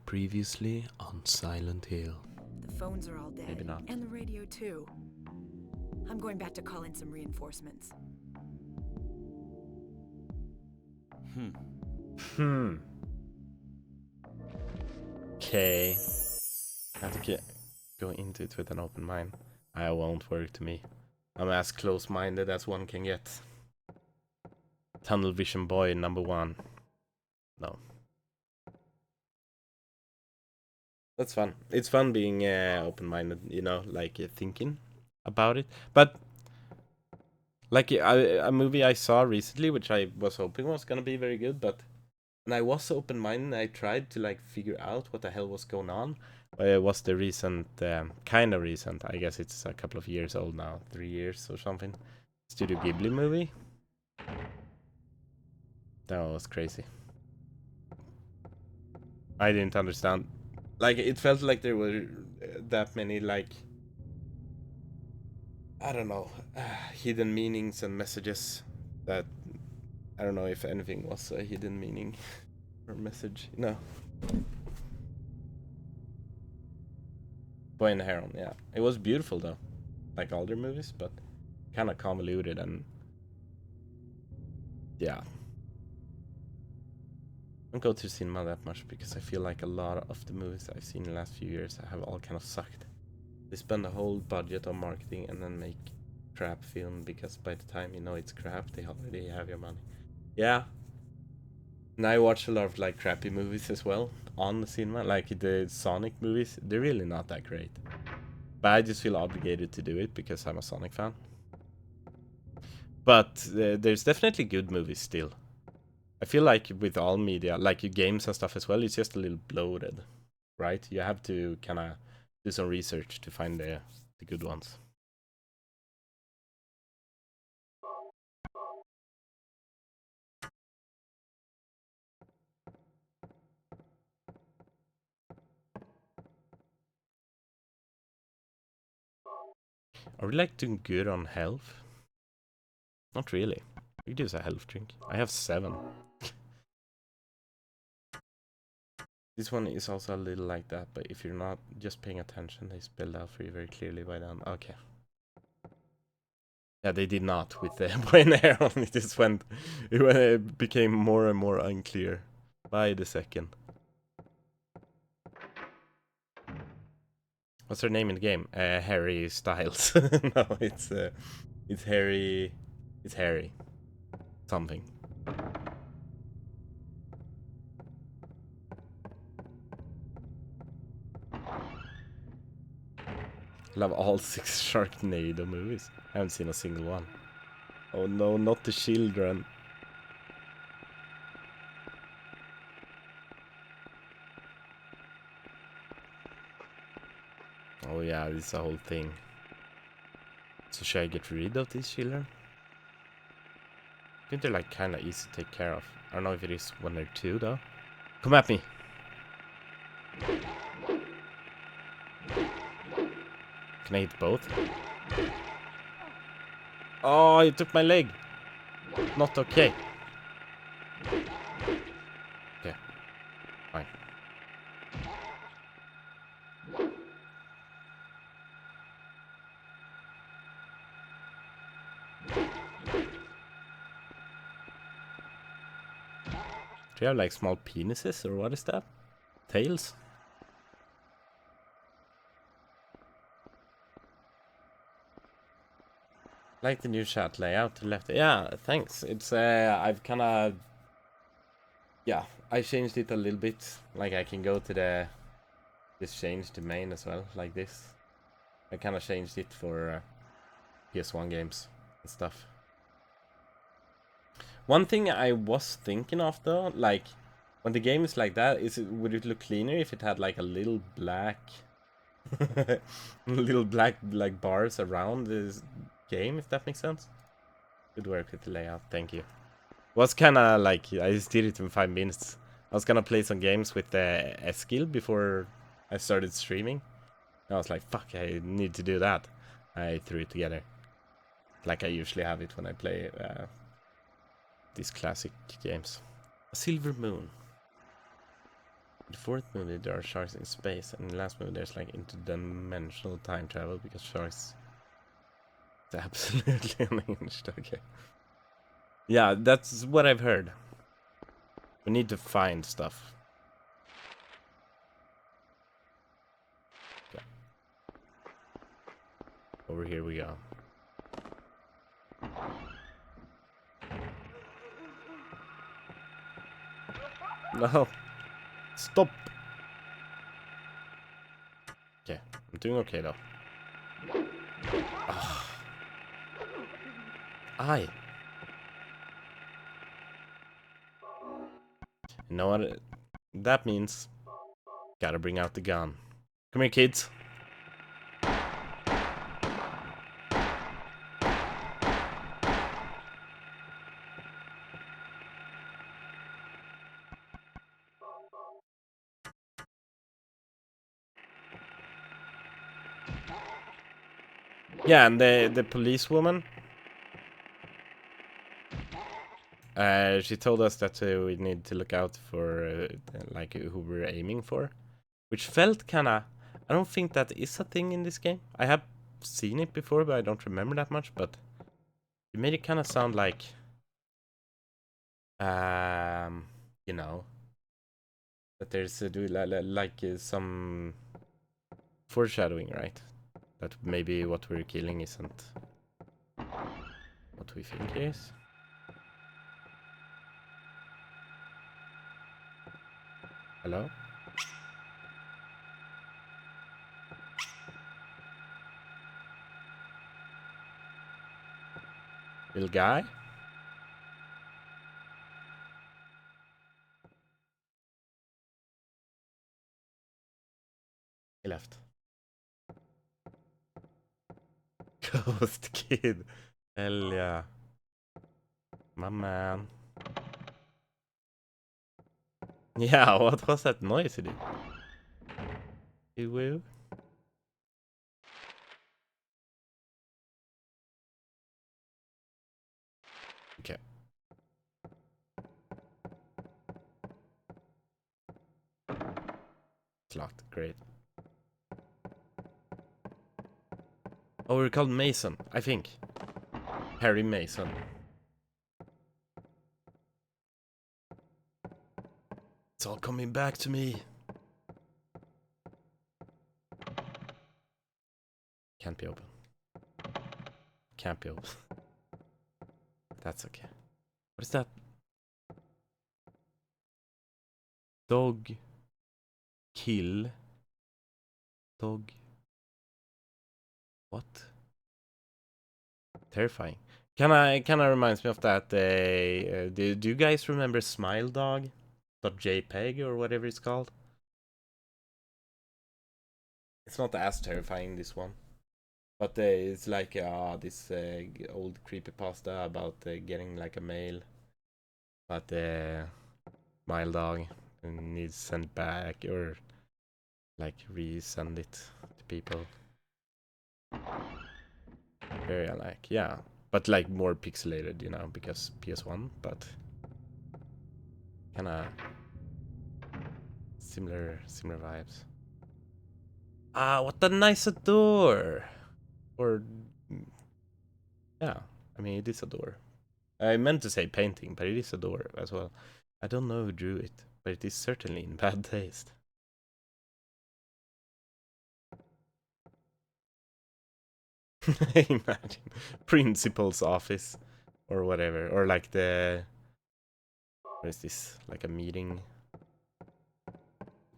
Previously on Silent Hill. The phones are all dead. Maybe not. And the radio too. I'm going back to call in some reinforcements. Okay. I have to go into it with an open mind. I won't work to me. I'm as close-minded as one can get. Tunnel Vision Boy number 1. No. That's fun. It's fun being open-minded, you know, like thinking about it. But like a movie I saw recently, which I was hoping was gonna be very good, but when I was open-minded, I tried to like figure out what the hell was going on. Was the recent, kind of recent, I guess it's a couple of years old now, 3 years or something, Studio Ghibli movie. That was crazy. I didn't understand. Like, it felt like there were that many, like, I don't know, hidden meanings and messages that I don't know if anything was a hidden meaning or message. No. Boy and the Heron, yeah. It was beautiful though, like all their movies, but kind of convoluted and yeah. I don't go to cinema that much because I feel like a lot of the movies I've seen in the last few years have all kind of sucked. They spend a whole budget on marketing and then make crap film because by the time you know it's crap, they already have your money. Yeah. And I watch a lot of like crappy movies as well on the cinema, like the Sonic movies. They're really not that great. But I just feel obligated to do it because I'm a Sonic fan. But there's definitely good movies still. I feel like with all media, like games and stuff as well, it's just a little bloated, right? You have to kind of do some research to find the good ones. Are we like doing good on health? Not really. We could use a health drink. I have 7. This one is also a little like that, but if you're not just paying attention, they spelled out for you very clearly by then. Okay. Yeah, they did not with the Boy and the Heron. It just went, it became more and more unclear by the second. What's her name in the game? Harry Styles. No, it's Harry. It's Harry. Something. Love all 6 Sharknado movies. I haven't seen a single one. Oh no, not the children. Oh yeah, this is a whole thing. So should I get rid of these children? I think they're like kinda easy to take care of. I don't know if it is when they're 2 though. Come at me! Can I hit both? Oh, you took my leg! Not okay. Okay. Fine. Do you have like small penises or what is that? Tails? Like the new chat layout to the left. Yeah, thanks. It's I've kind of, yeah, I changed it a little bit. Like I can go to the, just change the main as well, like this. I kind of changed it for PS1 games and stuff. One thing I was thinking of though, like when the game is like that, would it look cleaner if it had like a little black, little black like bars around this game, if that makes sense? Good work with the layout, thank you. Was kind of like, I just did it in 5 minutes. I was gonna play some games with the Eskil before I started streaming. I was like, fuck, I need to do that. I threw it together. Like I usually have it when I play these classic games. A Silver Moon. In the fourth movie, there are sharks in space, and in the last movie, there's like interdimensional time travel because sharks is absolutely unhinged. Okay. Yeah, that's what I've heard. We need to find stuff. Okay. Over here we go. No. Stop. Okay, I'm doing okay though. Aye. You know what that means? Gotta bring out the gun. Come here, kids. Yeah, and the policewoman, she told us that we need to look out for like who we're aiming for, which felt kinda. I don't think that is a thing in this game. I have seen it before, but I don't remember that much. But it made it kind of sound like, you know, that there's some foreshadowing, right? That maybe what we're killing isn't what we think it is. Hello? Little guy? He left. Ghost kid. Hell yeah. My man. Yeah, what was that noise he did? Woo. Okay. Slot, great. Oh, we're called Mason, I think. Harry Mason. It's all coming back to me. Can't be open. Can't be open. That's okay. What is that? Dog. Kill. Dog. What? Terrifying. Kinda reminds me of that. Do you guys remember Smile Dog? .jpg or whatever it's called? It's not as terrifying, this one. But it's like this old creepypasta about getting like a mail. But Smile Dog needs sent back or like resend it to people. Very unlike, yeah. But like more pixelated, you know, because PS1, but kinda similar vibes. Ah, what a nice door! Or yeah, I mean it is a door. I meant to say painting, but it is a door as well. I don't know who drew it, but it is certainly in bad taste. Imagine principal's office or whatever, or like the what is this? Like a meeting,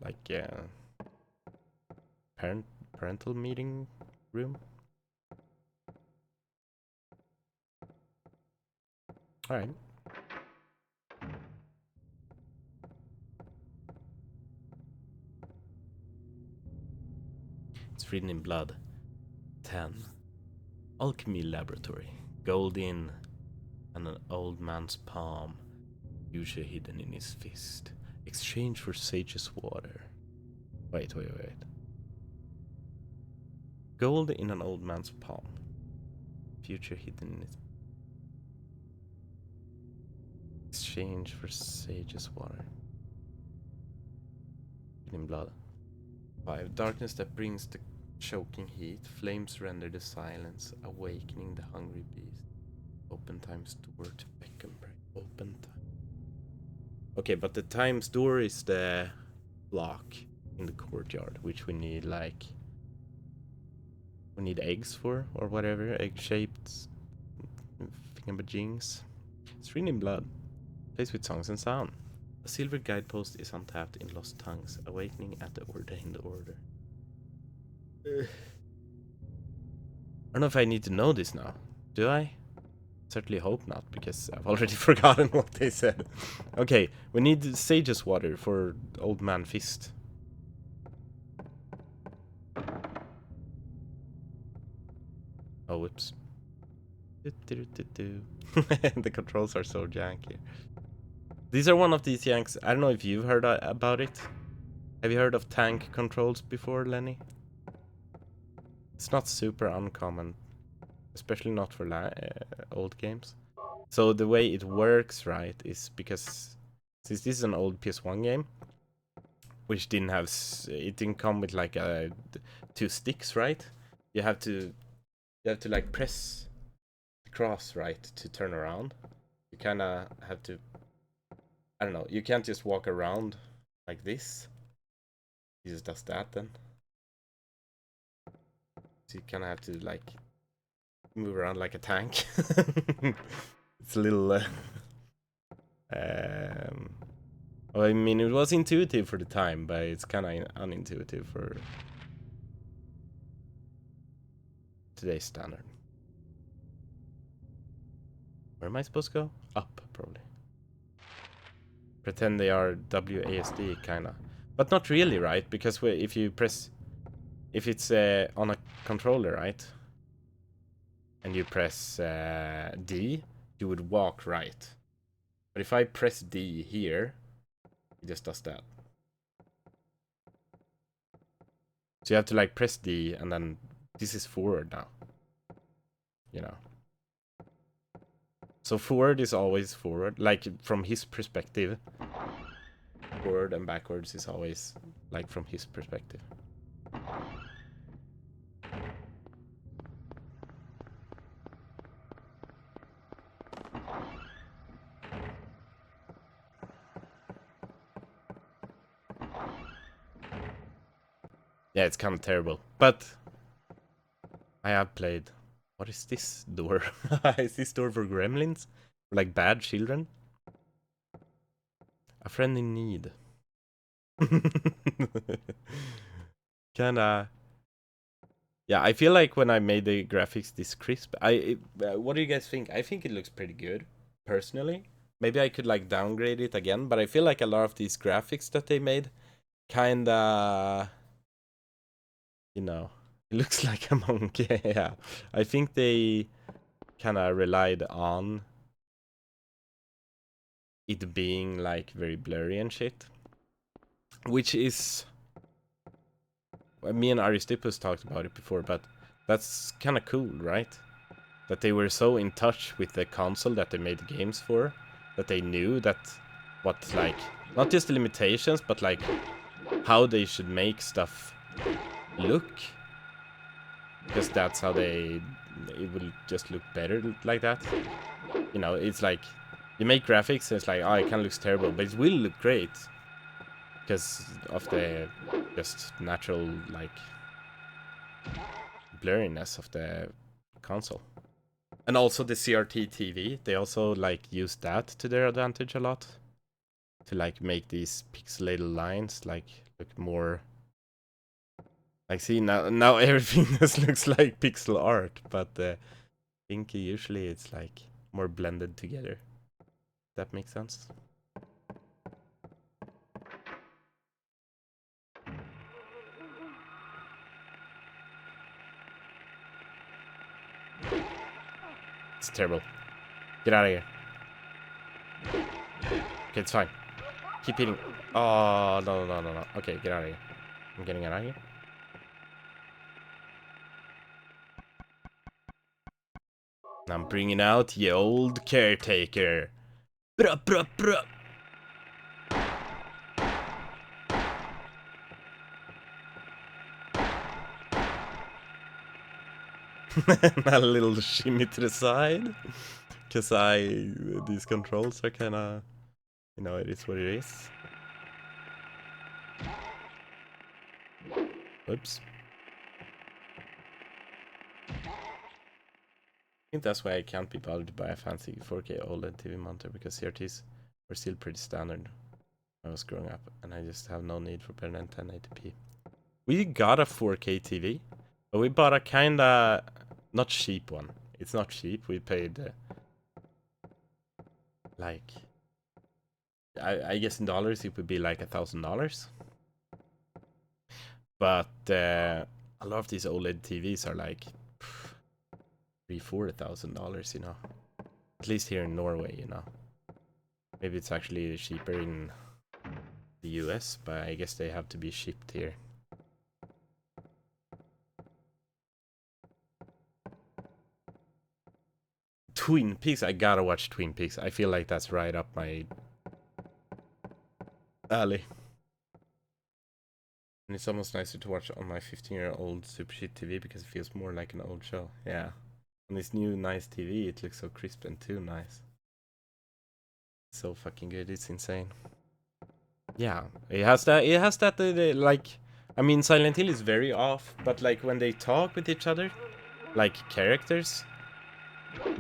like parental meeting room. All right. It's written in blood. 10. Alchemy laboratory. Gold in and an old man's palm. Future hidden in his fist. Exchange for sage's water. Wait. Gold in an old man's palm. Future hidden in his... Exchange for sage's water. In blood. 5. Darkness that brings the choking heat. Flames render the silence, awakening the hungry beast. Open time's door to beckon prey. Open time. Okay, but the time's door is the block in the courtyard, which we need like... We need eggs for, or whatever. Egg-shaped thingamajings. It's written in blood. Plays with songs and sound. A silver guidepost is untapped in Lost Tongues, awakening at the order in the order. I don't know if I need to know this now. Do I? Certainly hope not, because I've already forgotten what they said. Okay, we need Sage's water for Old Man Fist. Oh, whoops. The controls are so janky. These are one of these yanks. I don't know if you've heard about it. Have you heard of tank controls before, Lenny? It's not super uncommon, especially not for old games. So the way it works, right, is because since this is an old PS1 game, which didn't have, it didn't come with like 2 sticks, right? You have to like press the cross, right, to turn around. You kind of have to, I don't know, you can't just walk around like this. He just does that then. So you kind of have to like move around like a tank. It's a little well, I mean, it was intuitive for the time, but it's kind of unintuitive for today's standard. Where am I supposed to go? Up, probably. Pretend they are WASD, kinda. But not really, right? Because if you press... If it's on a controller, right? And you press D, you would walk right. But if I press D here, it just does that. So you have to like press D and then this is forward now. You know. So forward is always forward. Like from his perspective. Forward and backwards is always like from his perspective. Yeah, it's kind of terrible. But I have played... What is this door? Is this door for gremlins? Like bad children? A friend in need. Kinda... Yeah, I feel like when I made the graphics this crisp, what do you guys think? I think it looks pretty good, personally. Maybe I could like downgrade it again, but I feel like a lot of these graphics that they made kinda... You know, it looks like a monkey. Yeah, I think they kinda relied on it being like very blurry and shit. Which is... Me and Aristippus talked about it before, but that's kinda cool, right? That they were so in touch with the console that they made games for, that they knew that what, like, not just the limitations, but like how they should make stuff look, because that's how it will just look better like that. You know, it's like you make graphics and it's like, oh, it kind of looks terrible, but it will look great because of the just natural like blurriness of the console. And also the CRT TV, they also like use that to their advantage a lot. To like make these pixelated lines like look more... Like see, now everything just looks like pixel art, but I think usually it's like more blended together. That makes sense? It's terrible. Get out of here. Okay, it's fine. Keep hitting. Oh, no. Okay, get out of here. I'm getting out of here. I'm bringing out the old caretaker. Bruh. A little shimmy to the side. Because these controls are kind of, you know, it is what it is. Oops. I think that's why I can't be bothered to buy a fancy 4K OLED TV monitor, because CRTs were still pretty standard when I was growing up, and I just have no need for better than 1080p. We got a 4K TV, but we bought a kinda not cheap one. It's not cheap. We paid like, I guess in dollars it would be like $1,000. But a lot of these OLED TVs are like $3,000-$4,000, you know. At least here in Norway, you know. Maybe it's actually cheaper in the US, but I guess they have to be shipped here. Twin Peaks, I gotta watch Twin Peaks. I feel like that's right up my alley. And it's almost nicer to watch on my 15-year-old super shit TV because it feels more like an old show. Yeah. On this new nice TV, it looks so crisp and too nice. So fucking good, it's insane. Yeah, it has that like, I mean, Silent Hill is very off, but like when they talk with each other, like characters,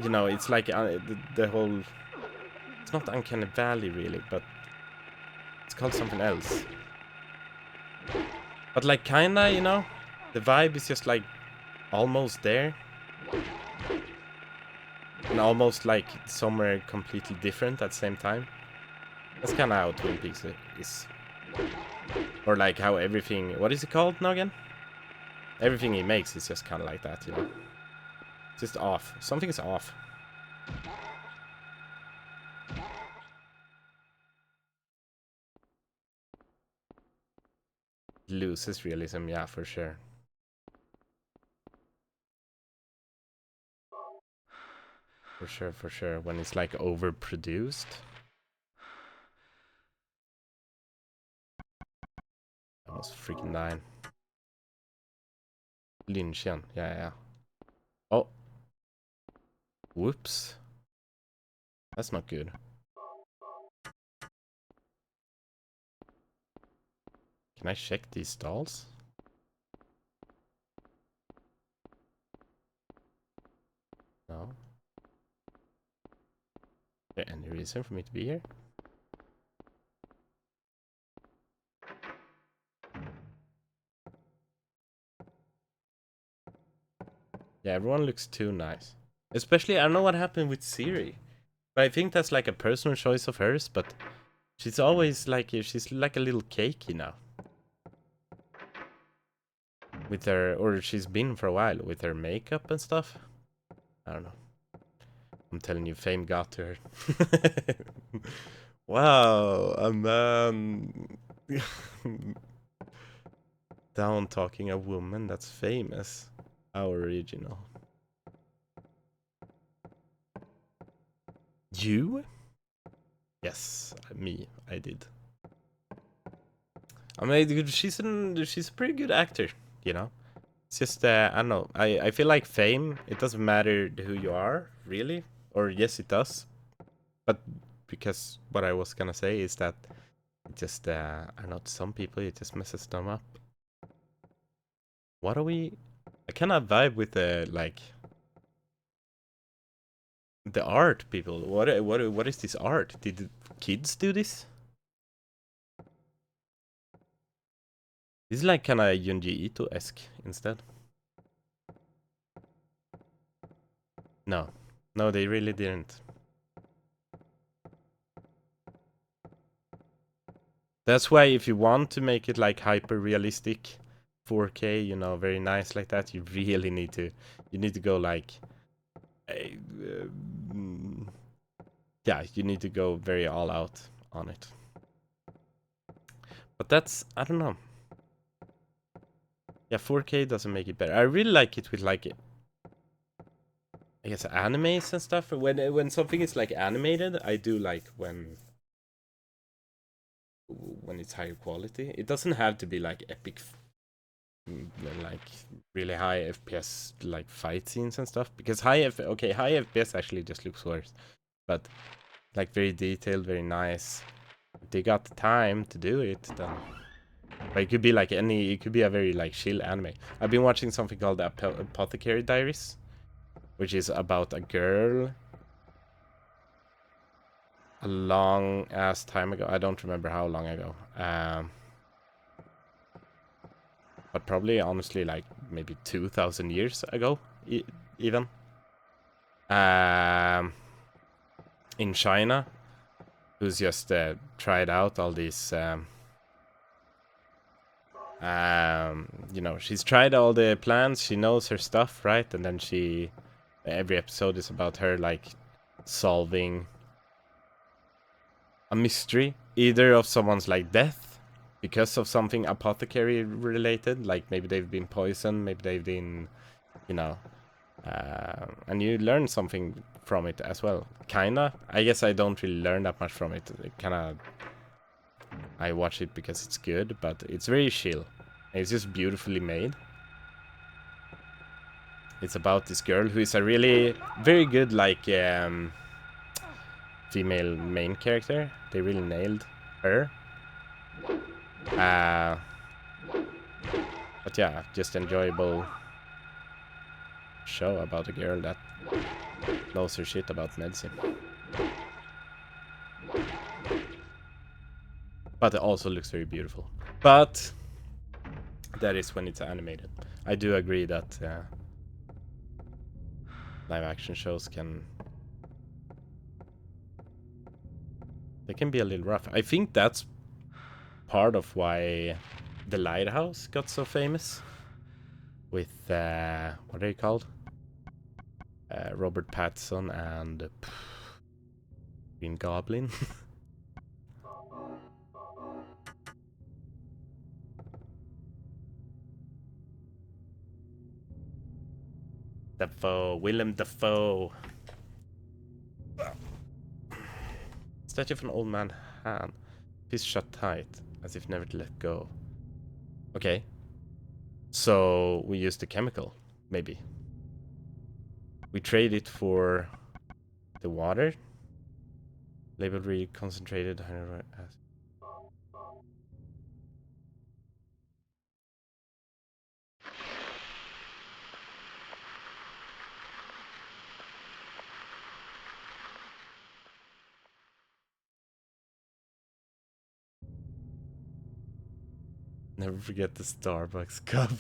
you know, it's like the whole, it's not Uncanny Valley really, but it's called something else. But like kinda, you know, the vibe is just like almost there. And almost like somewhere completely different at the same time. That's kinda how Twin Peaks is. Or like how everything, what is it called now again? Everything he makes is just kinda like that, you know. It's just off. Something is off. Loses realism, yeah, for sure. For sure. When it's like overproduced. I was freaking dying. Lynchian, yeah. Oh. Whoops. That's not good. Can I check these stalls? No. Is there any reason for me to be here? Yeah, everyone looks too nice. Especially, I don't know what happened with Siri. But I think that's like a personal choice of hers, but she's always like, she's like a little cakey now. With her, or she's been for a while, with her makeup and stuff. I don't know. I'm telling you, fame got to her. Wow, a man down talking a woman that's famous. How original. You? Yes, me. I did. I mean, she's a pretty good actor, you know. It's just I don't know. I feel like fame. It doesn't matter who you are, really. Or yes, it does. But because what I was gonna say is that it just I don't know. To some people, it just messes them up. What are we? I cannot vibe with the like the art people. What is this art? Did the kids do this? This is like kind of Junji Ito-esque instead. No, they really didn't. That's why if you want to make it like hyper realistic 4K, you know, very nice like that, you really need to go like yeah, you need to go very all out on it. But that's, I don't know. Yeah, 4K doesn't make it better. I really like it with like, I guess animes and stuff. When something is like animated, I do like when it's higher quality. It doesn't have to be like epic like really high FPS like fight scenes and stuff, because high FPS actually just looks worse, but like very detailed, very nice. If they got the time to do it, then but it could be like it could be a very like chill anime. I've been watching something called the Apothecary Diaries, which is about a girl a long ass time ago. I don't remember how long ago. But probably honestly like maybe 2,000 years ago, even. In China, who's just tried out all these. You know, she's tried all the plans. She knows her stuff, right? And then every episode is about her like solving a mystery, either of someone's like death because of something apothecary related, like maybe they've been poisoned, maybe they've been, you know, and you learn something from it as well. Kinda. I guess I don't really learn that much from it. I watch it because it's good, but it's very chill. It's just beautifully made. It's about this girl who is a really very good like female main character. They really nailed her. But yeah, just enjoyable show about a girl that knows her shit about medicine. But it also looks very beautiful. But that is when it's animated. I do agree that live action shows they can be a little rough. I think that's part of why The Lighthouse got so famous with what are they called? Robert Pattinson and Green Goblin. Dafoe, Willem Dafoe. Statue of an old man hand. Fist shut tight, as if never to let go. Okay. So we use the chemical, maybe. We trade it for the water. Labeled really concentrated. Never forget the Starbucks cup.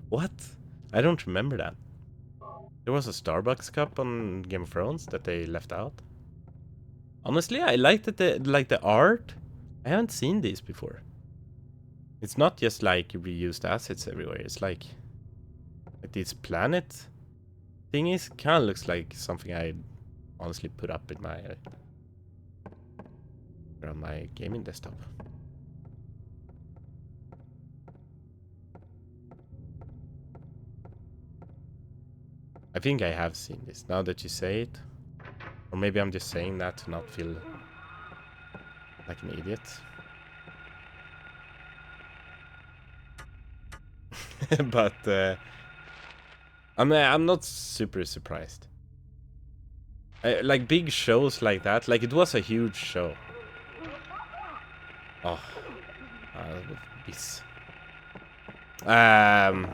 What? I don't remember that. There was a Starbucks cup on Game of Thrones that they left out. Honestly, I liked the art. I haven't seen these before. It's not just like reused assets everywhere. It's like this planet thingies kind of looks like something I honestly put up in my on my gaming desktop. I think I have seen this now that you say it. Or maybe I'm just saying that to not feel like an idiot. But I'm not super surprised. Like big shows like that, like it was a huge show. Oh, this. And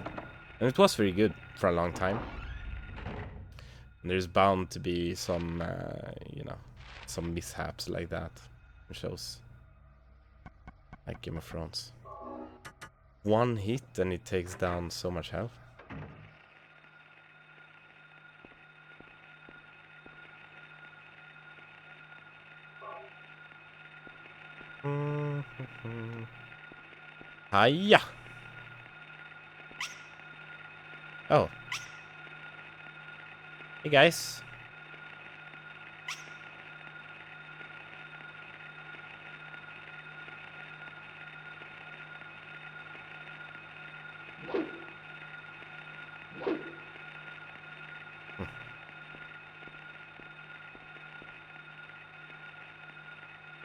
it was very good for a long time. And there's bound to be some, you know, some mishaps like that in shows like Game of Thrones. One hit and it takes down so much health. Hiya! Oh. Hey guys.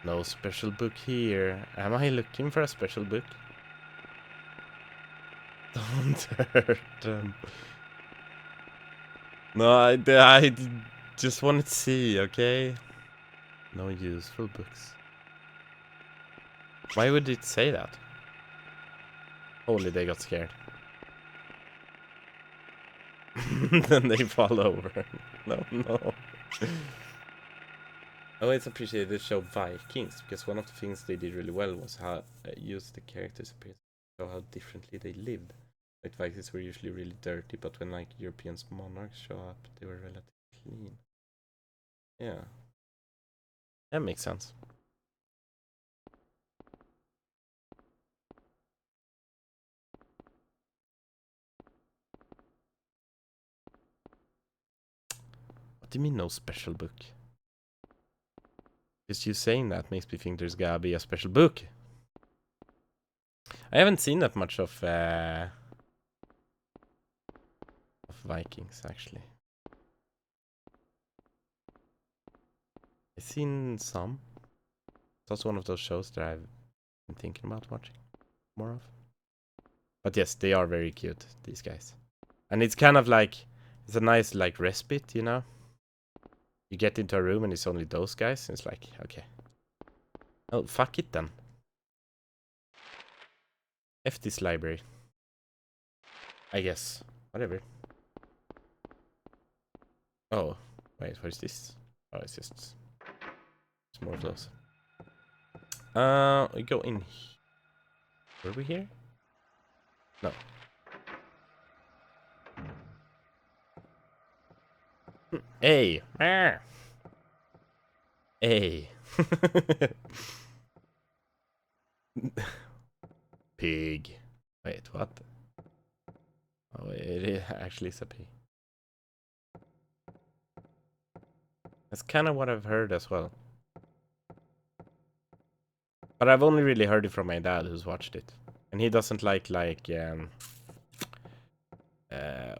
No special book here. Am I looking for a special book? Don't hurt them. No, I just want to see, okay? No useful books. Why would it say that? Holy, they got scared. Then they fall over. No, no. I always appreciated the show Vikings, because one of the things they did really well was how use the characters appearance to show how differently they lived. Like Vikings were usually really dirty, but when like European monarchs show up, they were relatively clean. Yeah. That makes sense. What do you mean no special book? Just you saying that makes me think there's gotta be a special book. I haven't seen that much of Vikings, actually. I've seen some. It's also one of those shows that I've been thinking about watching more of. But yes, they are very cute, these guys. And it's kind of like, it's a nice like respite, you know? You get into a room and it's only those guys, and it's like, okay. Oh, fuck it then. F this library. I guess. Whatever. Oh, wait, what is this? Oh, it's just... It's more of those. We go in. Were we here? No. Hey! Hey! Pig. Wait, what? Oh, it actually is a pig. That's kind of what I've heard as well. But I've only really heard it from my dad, who's watched it. And he doesn't like,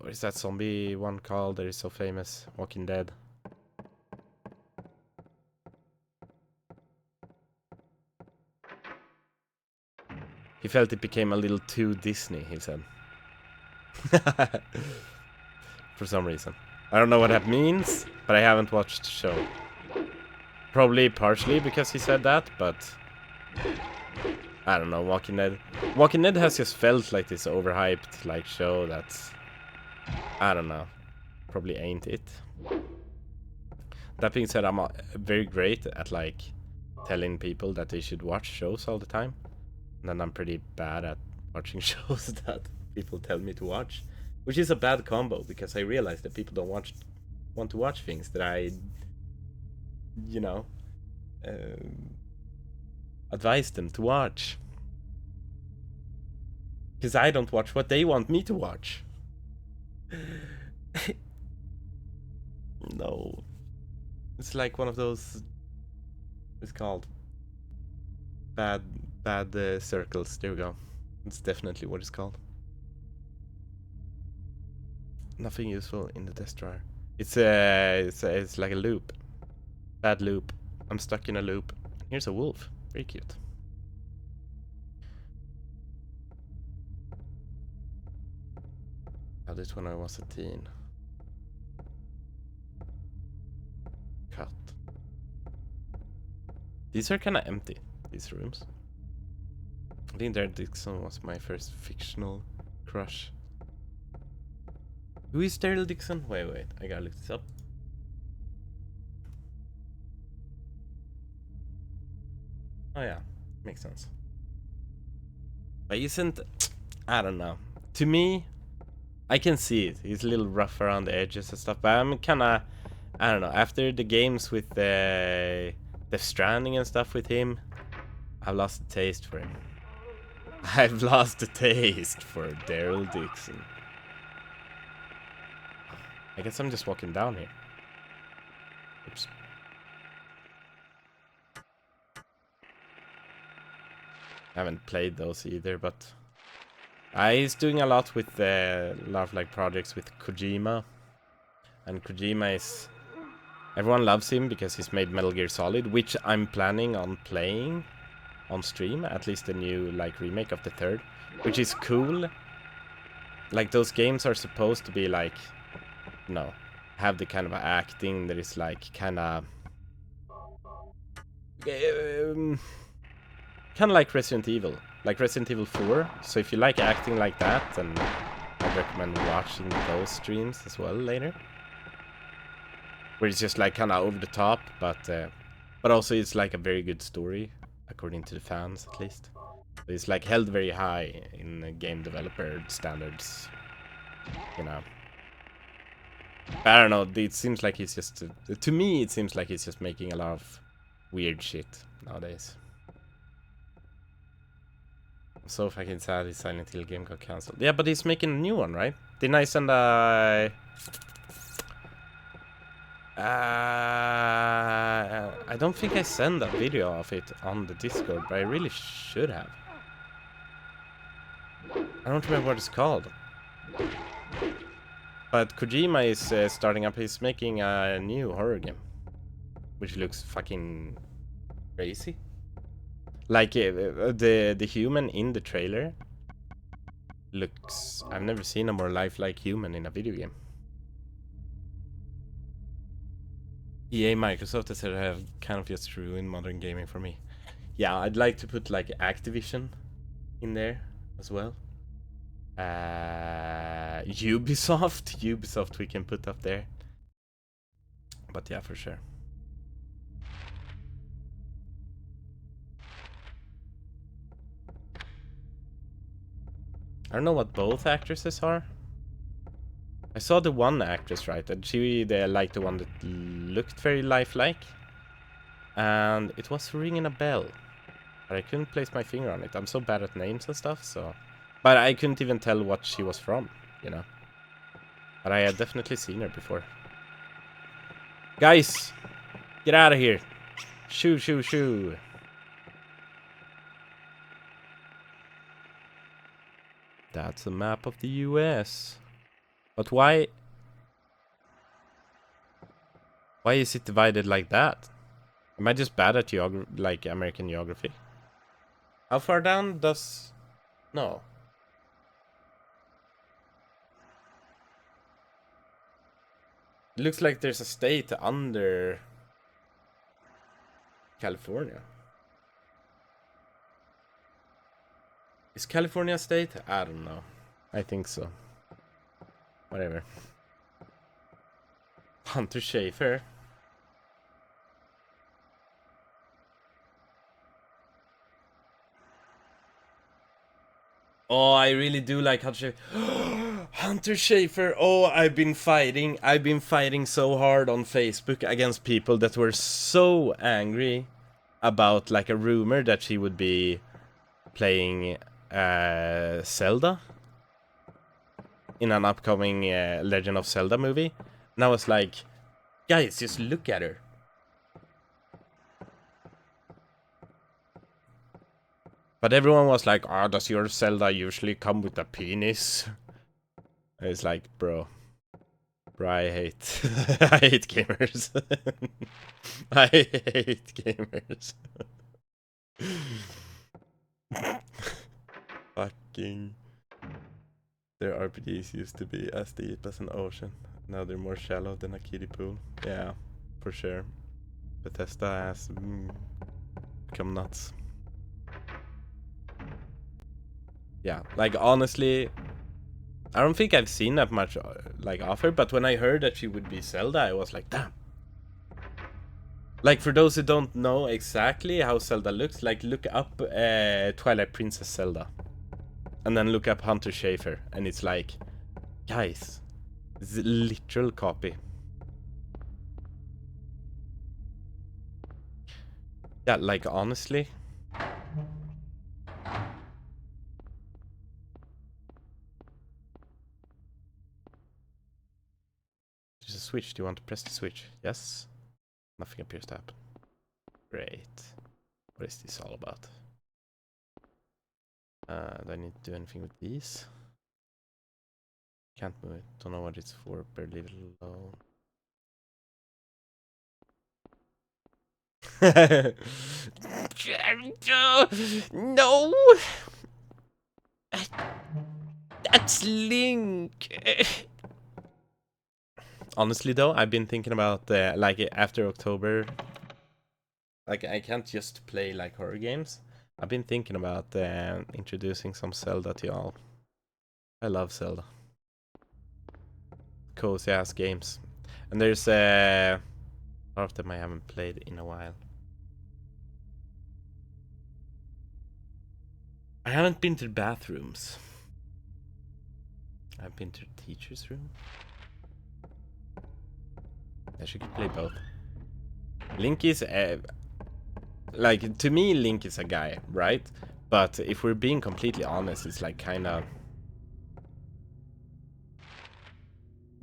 what is that zombie one called that is so famous? Walking Dead. He felt it became a little too Disney, he said. For some reason. I don't know what that means, but I haven't watched the show. Probably partially because he said that, but... I don't know, Walking Dead. Walking Dead has just felt like this overhyped like show that's... I don't know. Probably ain't it. That being said, I'm very great at like telling people that they should watch shows all the time. And then I'm pretty bad at watching shows that people tell me to watch. Which is a bad combo, because I realize that people don't want to watch things that I, you know, advise them to watch. Because I don't watch what they want me to watch. No. It's like one of those... It's called... Bad circles. There we go. It's definitely what it's called. Nothing useful in the desk drawer. It's like a loop. Bad loop. I'm stuck in a loop. Here's a wolf. Very cute. I had this when I was a teen. Cut. These are kind of empty, these rooms. I think Daryl Dixon was my first fictional crush. Who is Daryl Dixon? Wait, I gotta look this up. Oh yeah, makes sense. But isn't... I don't know. To me, I can see it. He's a little rough around the edges and stuff, but I'm kinda... I don't know, after the games with Death Stranding and stuff with him, I've lost the taste for him. I've lost the taste for Daryl Dixon. I guess I'm just walking down here. Oops. I haven't played those either, but he's doing a lot with like projects with Kojima. And Kojima is... Everyone loves him because he's made Metal Gear Solid, which I'm planning on playing on stream, at least the new like remake of the third, which is cool. like those games are supposed to be like, you know, have the kind of acting that is like kind of like Resident Evil, like Resident Evil 4. So if you like acting like that, then I'd recommend watching those streams as well later, where it's just like kind of over the top, but also it's like a very good story according to the fans at least. So it's like held very high in game developer standards, you know. I don't know. It seems like he's just to me. It seems like he's just making a lot of weird shit nowadays. I'm so fucking sad his Silent Hill game got cancelled. Yeah, but he's making a new one, right? Didn't I send a... I don't think I sent a video of it on the Discord, but I really should have. I don't remember what it's called. But Kojima is starting up. He's making a new horror game, which looks fucking crazy. Like the human in the trailer looks... I've never seen a more lifelike human in a video game. EA Microsoft has have kind of just ruined modern gaming for me. Yeah, I'd like to put like Activision in there as well. Ubisoft we can put up there. But yeah, for sure. I don't know what both actresses are. I saw the one actress, right, and they like the one that looked very lifelike. And it was ringing a bell, but I couldn't place my finger on it. I'm so bad at names and stuff, so... But I couldn't even tell what she was from, you know. But I had definitely seen her before. Guys! Get out of here! Shoo, shoo, shoo! That's a map of the US. But why... Why is it divided like that? Am I just bad at like American geography? How far down does... No. It looks like there's a state under California. Is California a state? I don't know. I think so. Whatever. Hunter Schafer. Oh, I really do like Hunter Schafer. Hunter Schafer. Oh, I've been fighting so hard on Facebook against people that were so angry about like a rumor that she would be playing Zelda in an upcoming Legend of Zelda movie. And I was like, guys, just look at her. But everyone was like, oh, does your Zelda usually come with a penis? And it's like, bro, I hate I hate gamers. I hate gamers. Fucking... Their RPGs used to be as deep as an ocean. Now they're more shallow than a kiddie pool. Yeah, for sure. Bethesda has become nuts. Yeah, like honestly, I don't think I've seen that much like offer, but when I heard that she would be Zelda, I was like, damn. Like for those who don't know exactly how Zelda looks, like look up Twilight Princess Zelda. And then look up Hunter Schafer, and it's like, guys, it's a literal copy. Yeah, like honestly. There's a switch. Do you want to press the switch? Yes. Nothing appears to happen. Great. What is this all about? Do I need to do anything with these? Can't move it. Don't know what it's for. Better leave it alone. No! That's Link! Honestly though, I've been thinking about like after October, like I can't just play like horror games. I've been thinking about introducing some Zelda to y'all. I love Zelda. Cozy ass games. And there's a lot of them I haven't played in a while. I haven't been to the bathrooms. I've been to the teacher's room. I should play both. Link is like, to me, Link is a guy, right? But if we're being completely honest, it's like kind of,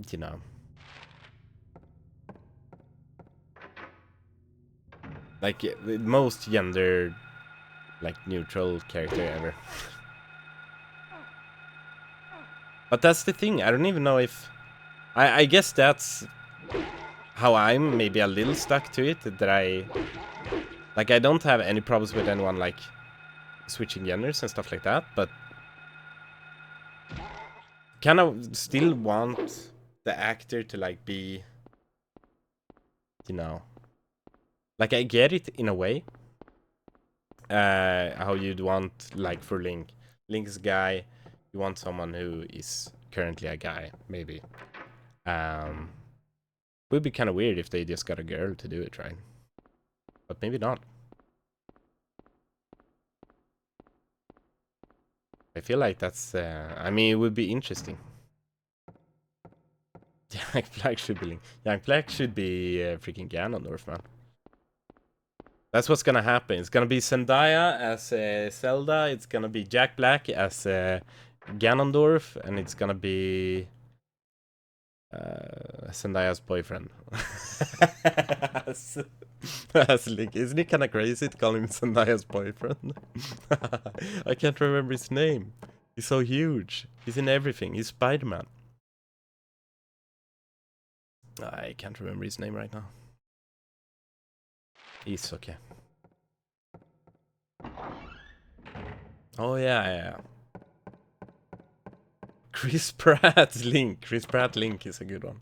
you know, like the most gender, like neutral character ever. But that's the thing. I don't even know if I guess that's how I'm maybe a little stuck to it. That I don't have any problems with anyone like switching genders and stuff like that, but kind of still want the actor to like be, you know, like I get it in a way. How you'd want like for Link's guy, you want someone who is currently a guy, maybe. Would be kind of weird if they just got a girl to do it, right? But maybe not. I feel like that's, I mean, it would be interesting. Young Black should be Link. Young Black should be freaking Ganondorf, man. That's what's gonna happen. It's gonna be Zendaya as Zelda. It's gonna be Jack Black as Ganondorf, and it's gonna be Zendaya's boyfriend. as Link. Isn't it kind of crazy to call him Zendaya's boyfriend? I can't remember his name. He's so huge. He's in everything. He's Spider-Man. I can't remember his name right now. He's okay. Oh yeah. Chris Pratt's Link. Chris Pratt Link is a good one.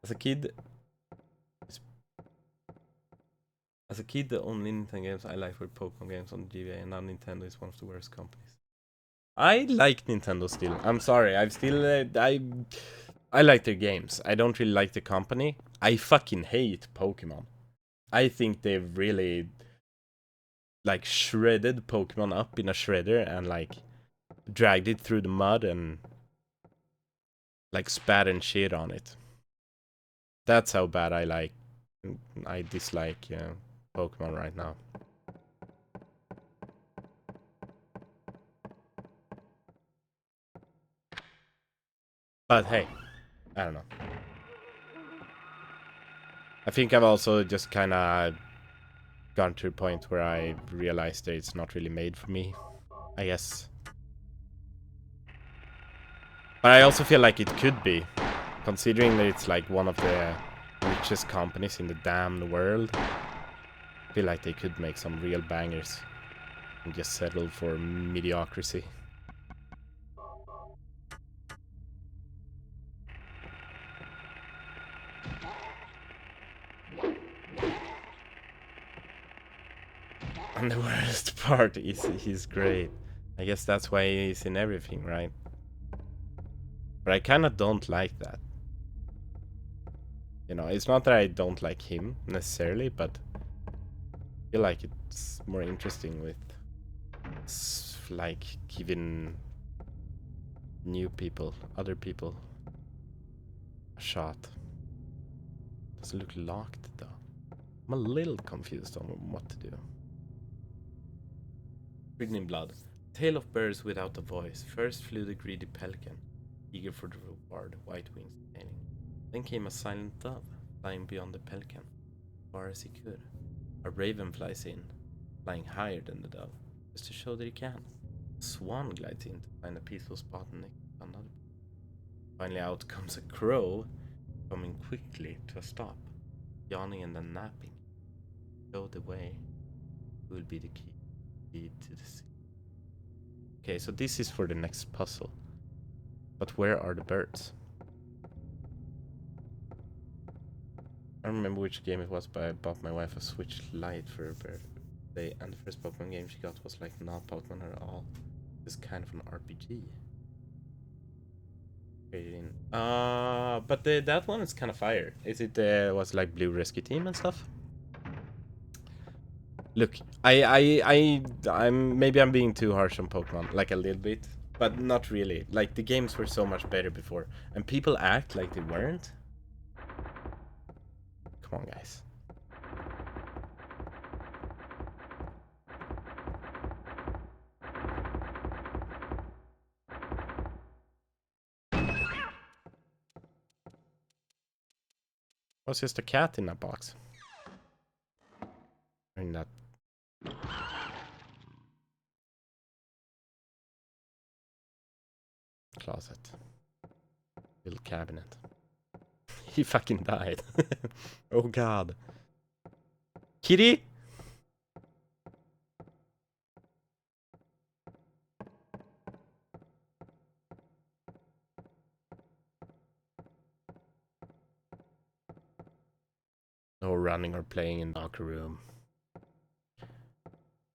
As a kid, the only Nintendo games I liked were Pokemon games on the GBA, and now Nintendo is one of the worst companies. I like Nintendo still. I'm sorry. I've still I like their games. I don't really like the company. I fucking hate Pokemon. I think they've really like shredded Pokemon up in a shredder and like dragged it through the mud and like spat and shit on it. That's how bad I dislike Pokemon right now. But hey, I don't know. I think I've also just kind of gone to a point where I realized that it's not really made for me, I guess. But I also feel like it could be, considering that it's like one of the richest companies in the damn world. I feel like they could make some real bangers and just settle for mediocrity. And the worst part is he's great. I guess that's why he's in everything, right? But I kind of don't like that. You know, it's not that I don't like him necessarily, but I feel like it's more interesting with like giving new people, other people, a shot. Doesn't look locked though. I'm a little confused on what to do. Written in blood. Tale of birds without a voice. First flew the greedy pelican, eager for the reward, white wings sailing. Then came a silent dove, flying beyond the pelican, as far as he could. A raven flies in, flying higher than the dove, just to show that he can. A swan glides in to find a peaceful spot next to another. Finally out comes a crow, coming quickly to a stop, yawning and then napping. Show the way. Who will be the key to the sea? Okay, so this is for the next puzzle. But where are the birds? I don't remember which game it was, but I bought my wife a Switch Lite for her birthday, and the first Pokemon game she got was like not Pokemon at all. It's kind of an RPG. But that one is kind of fire. Is it was like Blue Rescue Team and stuff? Look, I'm maybe I'm being too harsh on Pokemon, like a little bit, but not really. Like the games were so much better before, and people act like they weren't. Come on, guys. Was just a cat in that box. In that closet. Little cabinet. He fucking died. Oh god. Kitty? No running or playing in the locker room.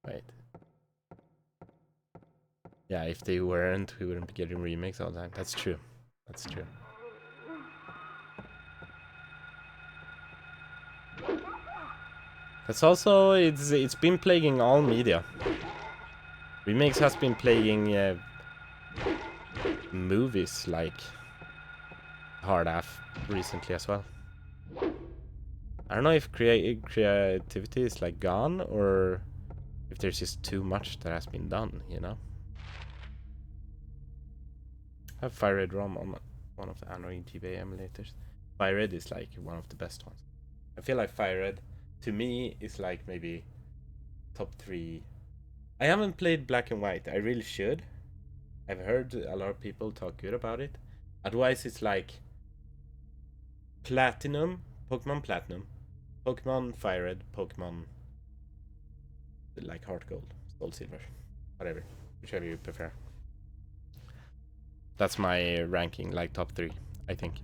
Wait. Yeah, if they weren't, we wouldn't be getting remakes all the time. That's true. That's true. That's also, it's been plaguing all media. Remakes has been plaguing movies like Hard Af recently as well. I don't know if creativity is like gone or if there's just too much that has been done, you know? I have Fire Red ROM on one of the Android GBA emulators. Fire Red is like one of the best ones. I feel like Fire Red, to me, is like maybe top 3. I haven't played Black and White. I really should. I've heard a lot of people talk good about it. Otherwise, it's like Platinum, Pokemon Fire Red, Pokemon like Heart Gold, Soul Silver, whatever, whichever you prefer. That's my ranking, like top 3, I think.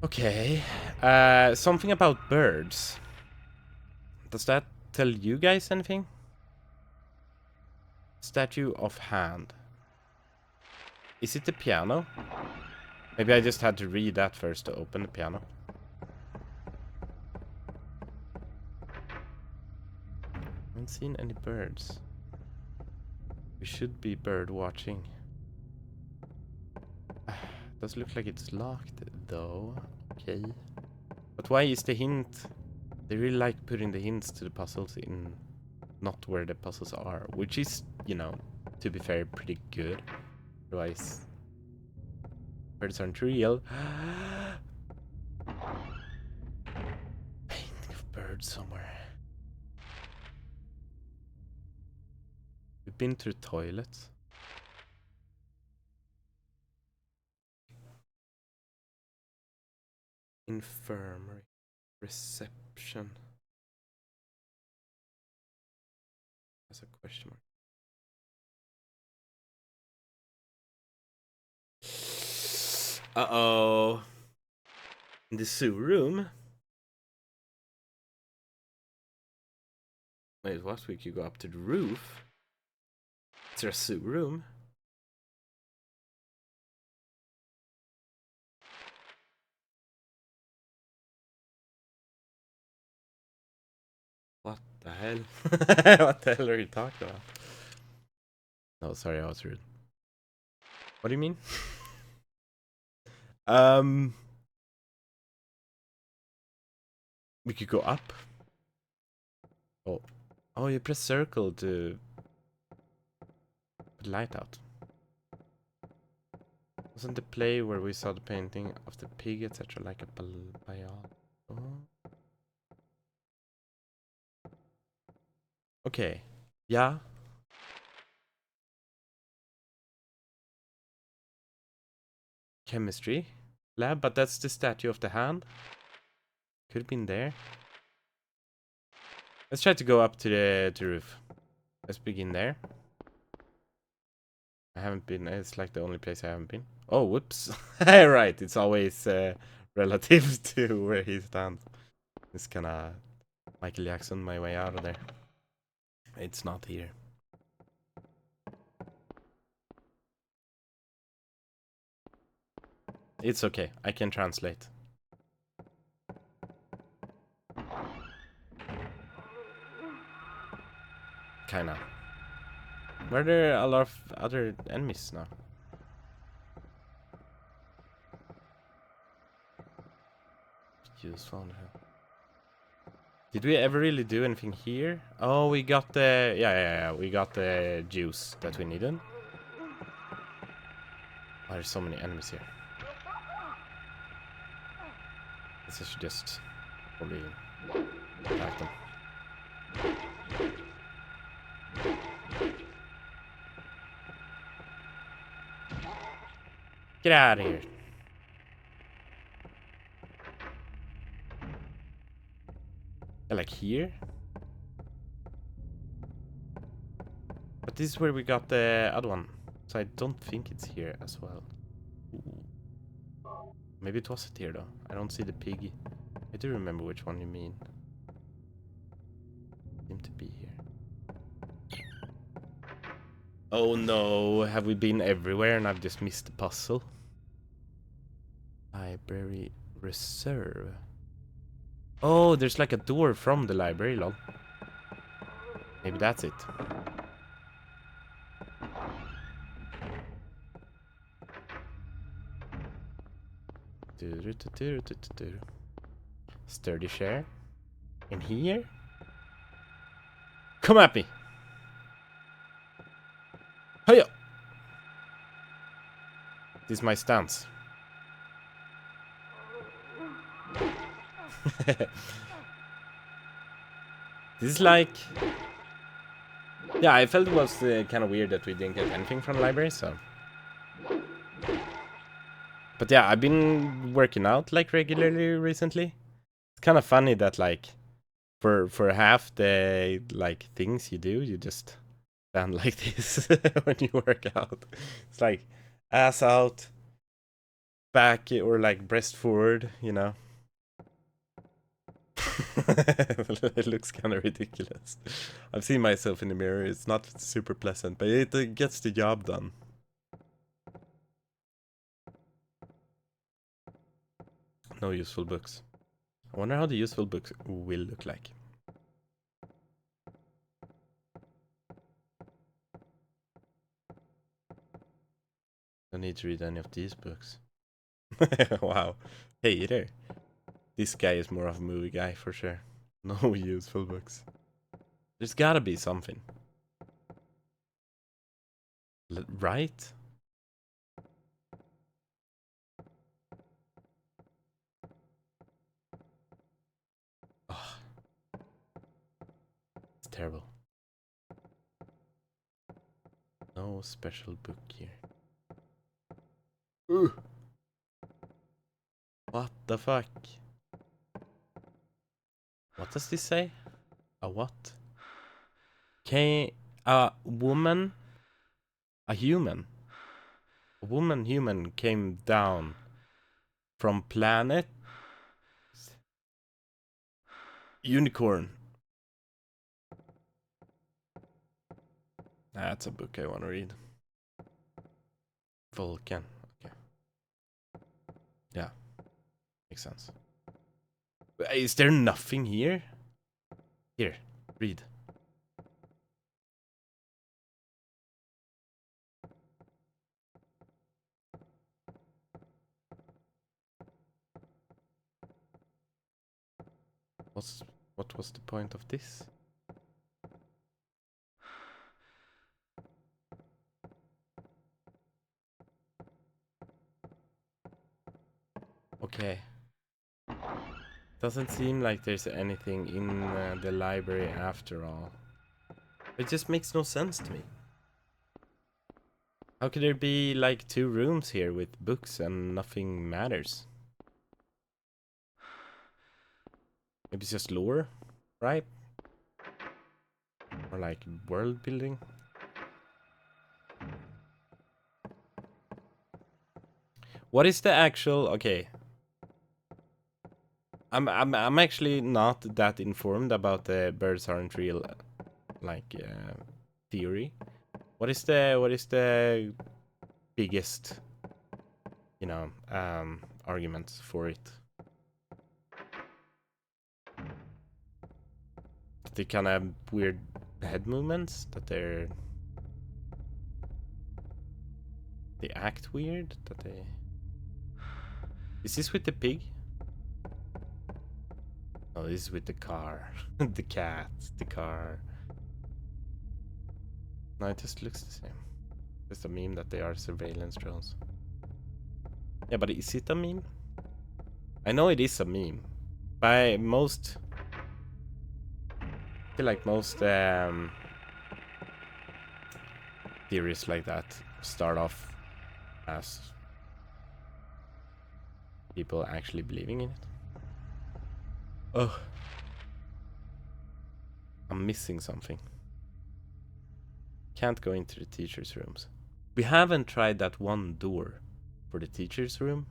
Okay, something about birds. Does that tell you guys anything? Statue of hand. Is it the piano? Maybe I just had to read that first to open the piano. I haven't seen any birds. We should be bird watching. Does look like it's locked though. Okay. But why is the hint? They really like putting the hints to the puzzles in not where the puzzles are, which is, you know, to be fair, pretty good. Otherwise, birds aren't real. Painting of birds somewhere. We've been through toilets. Infirmary. Reception. That's a question mark. Uh-oh. In the zoo room? Wait, what? We could go up to the roof? Is there a zoo room? What the hell? What the hell are you talking about? No, sorry, I was rude. What do you mean? We could go up. Oh. Oh, you press circle to put light out. Wasn't the play where we saw the painting of the pig, etc. like a biol? Oh. Okay. Yeah. Chemistry lab, but that's the statue of the hand. Could have been there. Let's try to go up to the roof. Let's begin there. I haven't been. It's like the only place I haven't been. Oh, whoops. Right, it's always relative to where he stands. It's kinda Michael Jackson my way out of there. It's not here. It's okay. I can translate. Kinda. Were there a lot of other enemies now? Useful. Did we ever really do anything here? Oh, we got the... Yeah. We got the juice that we needed. Oh, there's so many enemies here. I should just probably attack them. Get out of here. Like here? But this is where we got the other one. So I don't think it's here as well. Ooh. Maybe it wasn't here though. I don't see the pig. I do remember which one you mean. Seem to be here. Oh no, have we been everywhere and I've just missed the puzzle? Library reserve. Oh, there's like a door from the library, lol. Maybe that's it. Sturdy chair. In here? Come at me! Hiya! This is my stance. This is like... Yeah, I felt it was kind of weird that we didn't get anything from the library, so... But yeah, I've been working out like regularly recently. It's kind of funny that like for half the like things you do, you just stand like this when you work out. It's like ass out, back or like breast forward, you know. It looks kind of ridiculous. I've seen myself in the mirror. It's not super pleasant, but it gets the job done. No useful books. I wonder how the useful books will look like. Don't need to read any of these books. Wow. Hey there. This guy is more of a movie guy for sure. No useful books. There's gotta be something. Right? Oh, it's terrible. No special book here. Ooh. What the fuck? What does this say? A what? A woman? A human? A human came down from planet Unicorn. That's a book I want to read. Vulcan. Okay. Yeah. Makes sense. Is there nothing here? Here, read. What was the point of this? Okay. Doesn't seem like there's anything in the library after all. It just makes no sense to me. How could there be like 2 rooms here with books and nothing matters? Maybe it's just lore, right? Or like world building. What is the actual? Okay, I'm actually not that informed about the birds aren't real, like theory. What is the biggest, you know, argument for it? That they kind of have weird head movements. That they act weird. That they. Is this with the pig? Oh, this is with the car. The cat, the car. No, it just looks the same. Just a meme that they are surveillance drones. Yeah, but is it a meme? I know it is a meme. By most... I feel like most theories like that start off as people actually believing in it. Oh. I'm missing something. Can't go into the teacher's rooms. We haven't tried that one door for the teacher's room.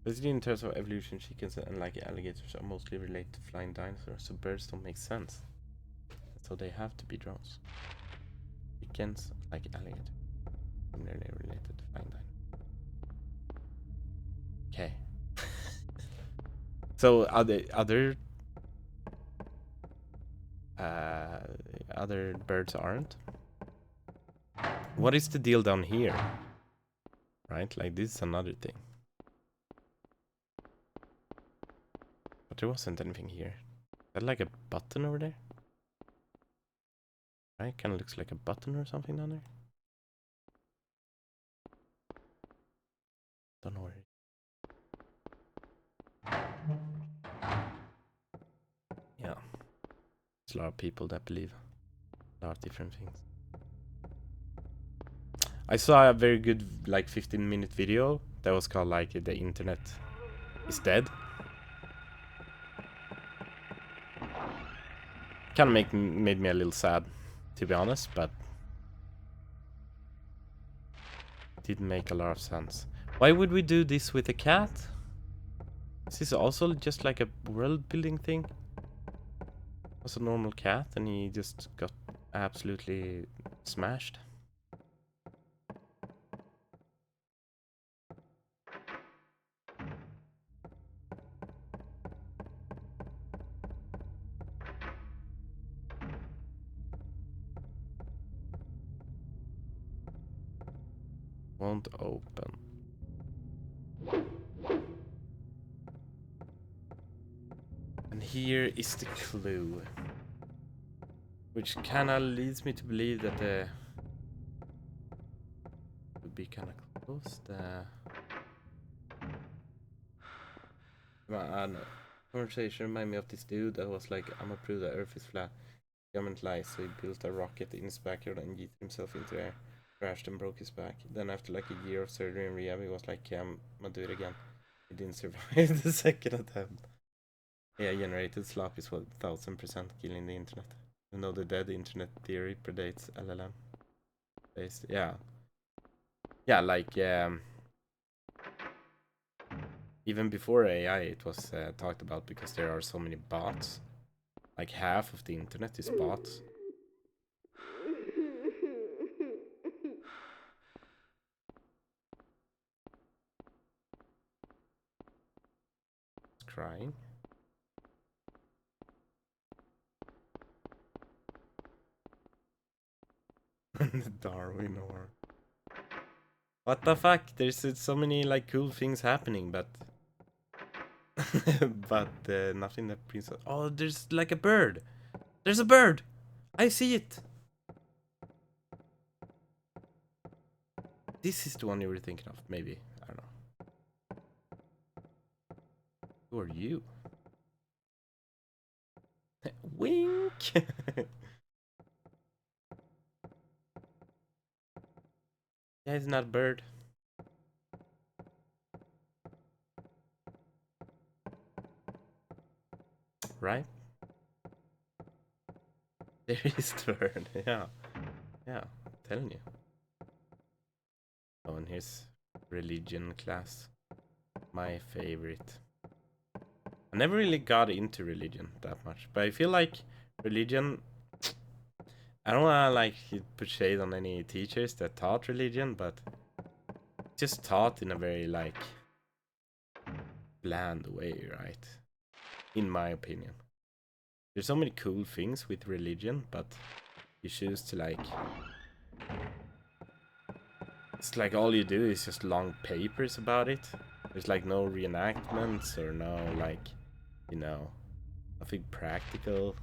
Basically, in terms of evolution, chickens and like alligators are mostly related to flying dinosaurs, so birds don't make sense. So they have to be drones. Chickens, like alligators, similarly related to flying dinosaurs. Okay. So other birds aren't. What is the deal down here? Right, like this is another thing. But there wasn't anything here. Is that like a button over there? Right, kind of looks like a button or something down there. Don't know where it is. Yeah. There's a lot of people that believe a lot of different things. I saw a very good like 15-minute video that was called like the internet is dead. Kind of made me a little sad, to be honest, but it didn't make a lot of sense. Why would we do this with a cat? Is this also just like a world building thing? It was a normal cat and he just got absolutely smashed. Won't open. And here is the clue. Which kinda leads me to believe that the would be kinda close. I know. Conversation remind me of this dude that was like, I'ma prove the earth is flat. Government lies, so he built a rocket in his backyard and yeeted himself into the air. Crashed and broke his back. Then after like a year of surgery and rehab, he was like, yeah, I'ma do it again. He didn't survive the second attempt. AI generated slop is 1000% killing the internet. Even though the dead internet theory predates LLM based. Yeah. Yeah, like even before AI it was talked about because there are so many bots. Like half of the internet is bots. It's crying. Darwin or what the fuck? There's so many like cool things happening, but but nothing that brings. Oh, there's like a bird. There's a bird. I see it. This is the one you were thinking of, maybe. I don't know. Who are you? Wink. Yeah, it's not a bird. right? There is the bird. Yeah. Yeah, I'm telling you. Oh, and here's religion class. My favorite. I never really got into religion that much, but I feel like religion. I don't wanna like put shade on any teachers that taught religion, but just taught in a very like bland way, right? In my opinion. There's so many cool things with religion, but you choose to like... It's like all you do is just long papers about it. There's like no reenactments or no like, you know, nothing practical.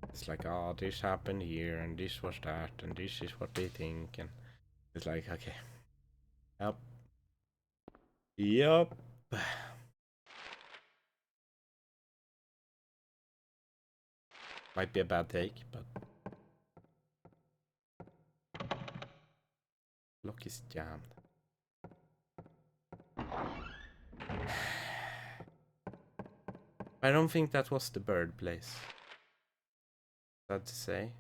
It's like, oh, this happened here and this was that and this is what they think, and it's like, okay. Yep. Yup. Might be a bad take, but lock is jammed. I don't think that was the bird place. Sad to say.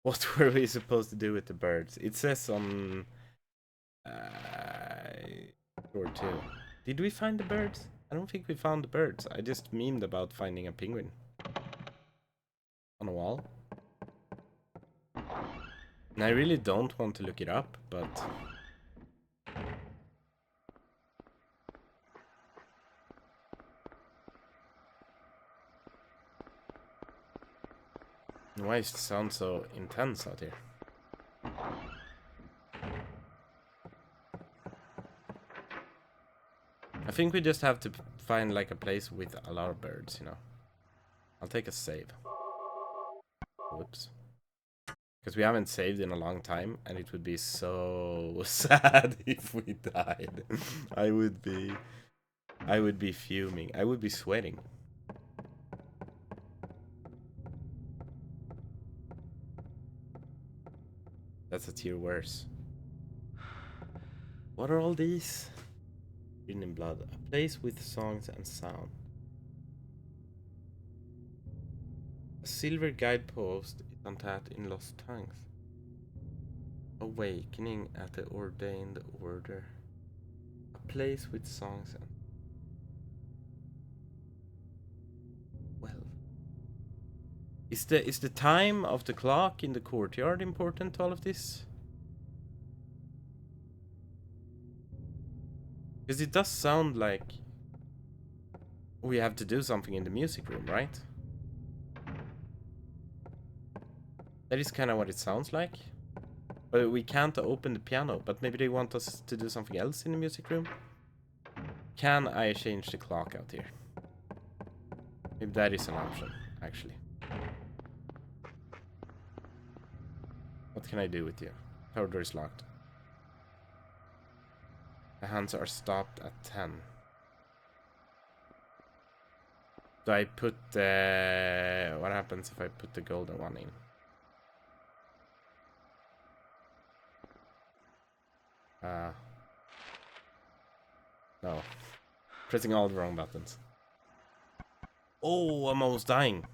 What were we supposed to do with the birds? It says on door 2. Did we find the birds? I don't think we found the birds. I just memed about finding a penguin on a wall. And I really don't want to look it up, but why does it sound so intense out here? I think we just have to find like a place with a lot of birds, you know. I'll take a save. Whoops. Because we haven't saved in a long time, and it would be so sad if we died. I would be fuming. I would be sweating. That's a tier worse. What are all these? Written in blood. A place with songs and sound. A silver guidepost is untapped in lost tongues. Awakening at the ordained order. A place with songs and... Well. Is the time of the clock in the courtyard important to all of this? Because it does sound like we have to do something in the music room, right? That is kind of what it sounds like. But we can't open the piano, but maybe they want us to do something else in the music room? Can I change the clock out here? Maybe that is an option, actually. What can I do with you? Power door is locked. The hands are stopped at 10. Do I put the... What happens if I put the golden one in? No. Pressing all the wrong buttons. Oh, I'm almost dying.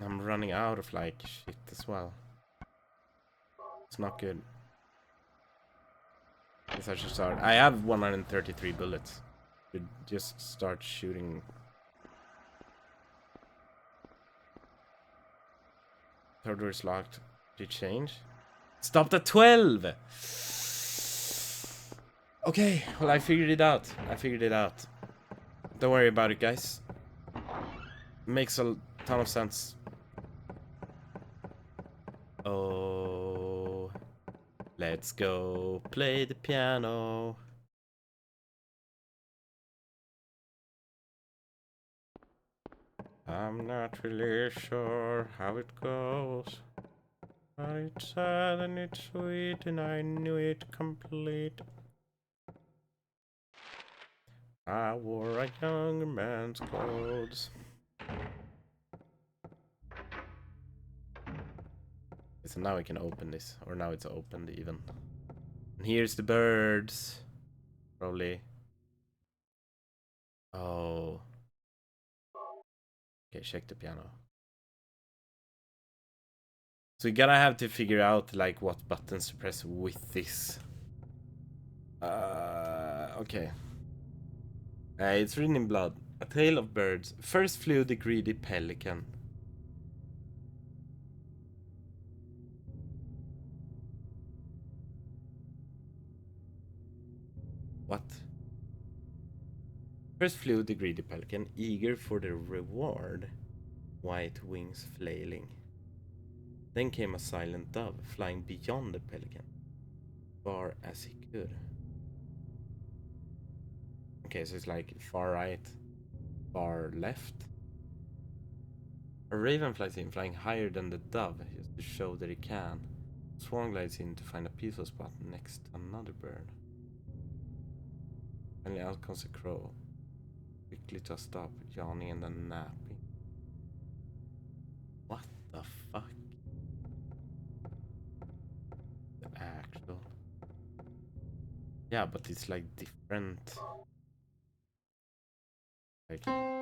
I'm running out of like shit as well. It's not good. Guess I should start. I have 133 bullets. Should just start shooting. Third door is locked. Did it change? Stopped at 12! Okay, well I figured it out. Don't worry about it, guys. Makes a ton of sense. Oh, let's go play the piano. I'm not really sure how it goes, but it's sad and it's sweet and I knew it complete. I wore a young man's clothes. So now I can open this, or now it's opened even. And here's the birds. Probably. Oh. Okay, check the piano. So you gotta have to figure out like what buttons to press with this. Okay. It's written in blood. A tale of birds. First flew the greedy pelican. What? First flew the greedy pelican, eager for the reward, white wings flailing. Then came a silent dove, flying beyond the pelican, far as he could. Okay, so it's like far right, far left. A raven flies in, flying higher than the dove, just to show that he can. A swan glides in to find a peaceful spot next to another bird. Finally out comes a crow, quickly to a stop, yawning and then napping. What the fuck? The actual... Yeah, but it's like different. Like... Yeah.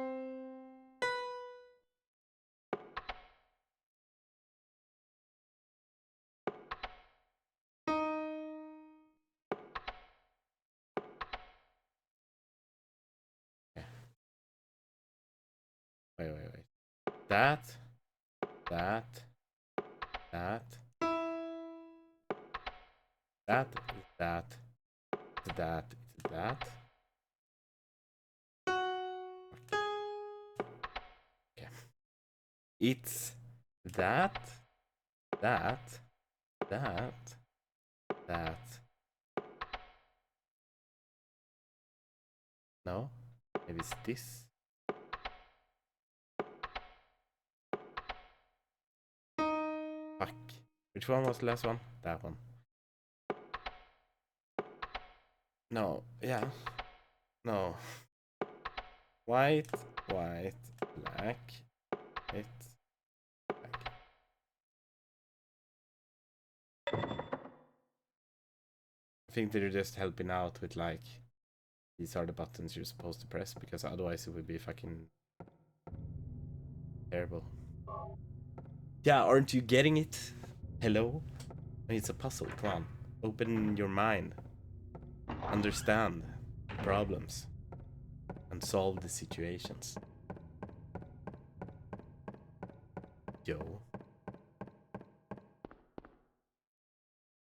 Wait. That, that, that, that, that, that, that. Okay. It's that, that, that, that. No? Maybe it's this. Fuck. Which one was the last one? That one. No. Yeah. No. White, white, black, white, black. I think they're just helping out with like, these are the buttons you're supposed to press, because otherwise it would be fucking terrible. Yeah, aren't you getting it? Hello? I mean, it's a puzzle, come on. Open your mind. Understand the problems. And solve the situations. Yo.